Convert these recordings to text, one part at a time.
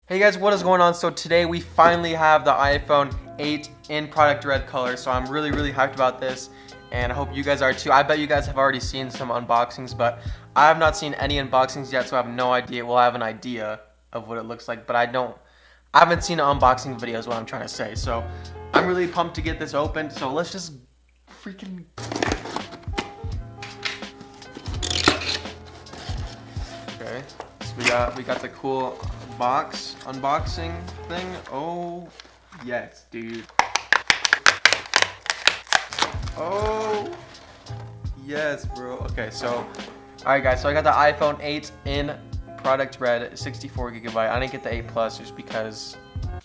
Hey guys, what is going on? So today we finally have the iPhone 8 in product red color. So I'm really hyped about this, and I hope you guys are too. I bet you guys have already seen some unboxings, but I have not seen any unboxings yet, so I have no idea. Well, I have an idea of what it looks like, but I haven't seen an unboxing video is what I'm trying to say. So I'm really pumped to get this opened. So let's just freaking... Okay, so we got the cool box unboxing thing. Oh yes, dude. Oh yes, bro. Okay, so all right guys, so I got the iPhone 8 in product red, 64 gigabyte. I didn't get the 8 plus just because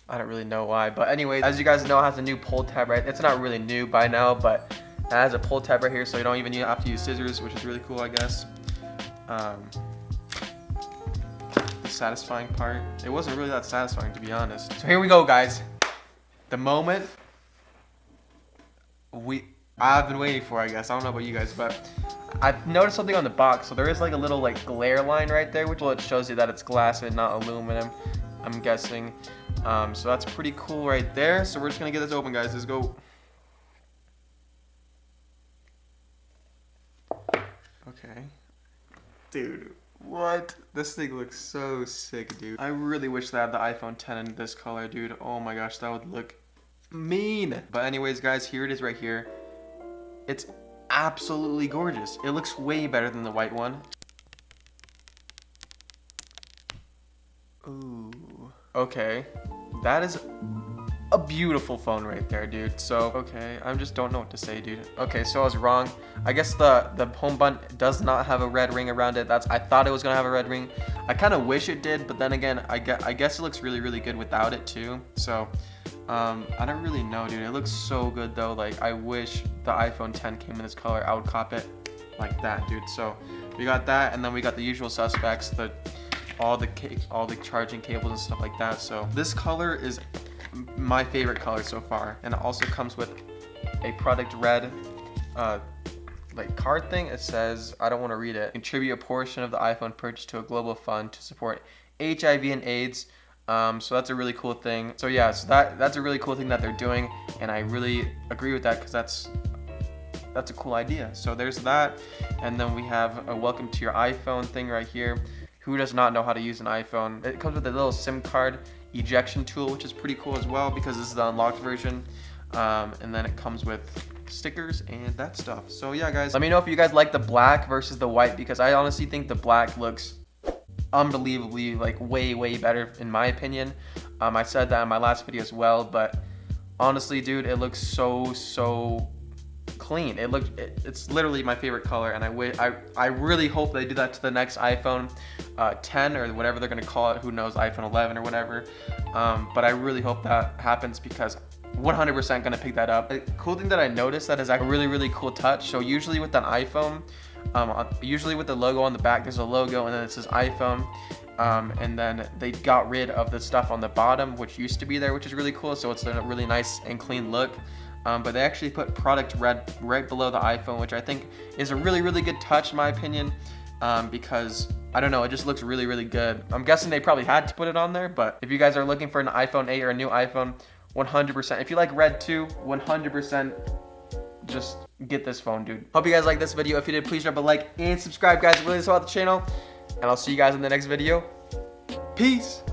I don't really know why, but anyway, as you guys know, it has a new pull tab, right? It's not really new by now, but it has a pull tab right here, so you don't even have to use scissors, which is really cool, I guess. Satisfying part. It wasn't really that satisfying, to be honest. So here we go, guys. The moment I've been waiting for, I guess. I don't know about you guys, but I noticed something on the box. So there is like a little like glare line right there, which it shows you that it's glass and not aluminum, I'm guessing. So that's pretty cool right there. So we're just gonna get this open, guys. Let's go. Okay, dude. What? This thing looks so sick, dude. I really wish they had the iPhone 10 in this color, dude. Oh my gosh, that would look mean. But anyways, guys, here it is right here. It's absolutely gorgeous. It looks way better than the white one. Ooh. Okay. That is a beautiful phone right there, dude. So, okay, I just don't know what to say, dude. Okay, so I was wrong. I guess the home button does not have a red ring around it. I thought it was gonna have a red ring. I kind of wish it did, but then again, I guess it looks really good without it too. So, I don't really know, dude. It looks so good though. Like, I wish the iPhone 10 came in this color. I would cop it like that, dude. So, we got that, and then we got the usual suspects, all the charging cables and stuff like that. So, this color is my favorite color so far, and it also comes with a product red like card thing. It says, I don't want to read it, contribute a portion of the iPhone purchase to a global fund to support HIV and AIDS. So that's a really cool thing. So yeah, so that's a really cool thing that they're doing, and I really agree with that because that's a cool idea. So there's that, and then we have a welcome to your iPhone thing right here. Who does not know how to use an iPhone? It comes with a little SIM card ejection tool, which is pretty cool as well because this is the unlocked version. And then it comes with stickers and that stuff. So yeah, guys, let me know if you guys like the black versus the white, because I honestly think the black looks unbelievably like way better in my opinion. I said that in my last video as well, but honestly, dude, it looks so clean. It's literally my favorite color, and I really hope they do that to the next iPhone 10 or whatever they're gonna call it. Who knows, iPhone 11 or whatever. But I really hope that happens because 100% gonna pick that up. The cool thing that I noticed that is a really cool touch. So usually with an iPhone, usually with the logo on the back, there's a logo and then it says iPhone. And then they got rid of the stuff on the bottom, which used to be there, which is really cool. So it's a really nice and clean look. But they actually put product red right below the iPhone, which I think is a really good touch in my opinion, because I don't know, it just looks really good. I'm guessing they probably had to put it on there, but if you guys are looking for an iPhone 8 or a new iPhone, 100%. If you like red too, 100% just get this phone, dude. Hope you guys like this video. If you did, please drop a like and subscribe, guys. It really does help out the channel, and I'll see you guys in the next video. Peace.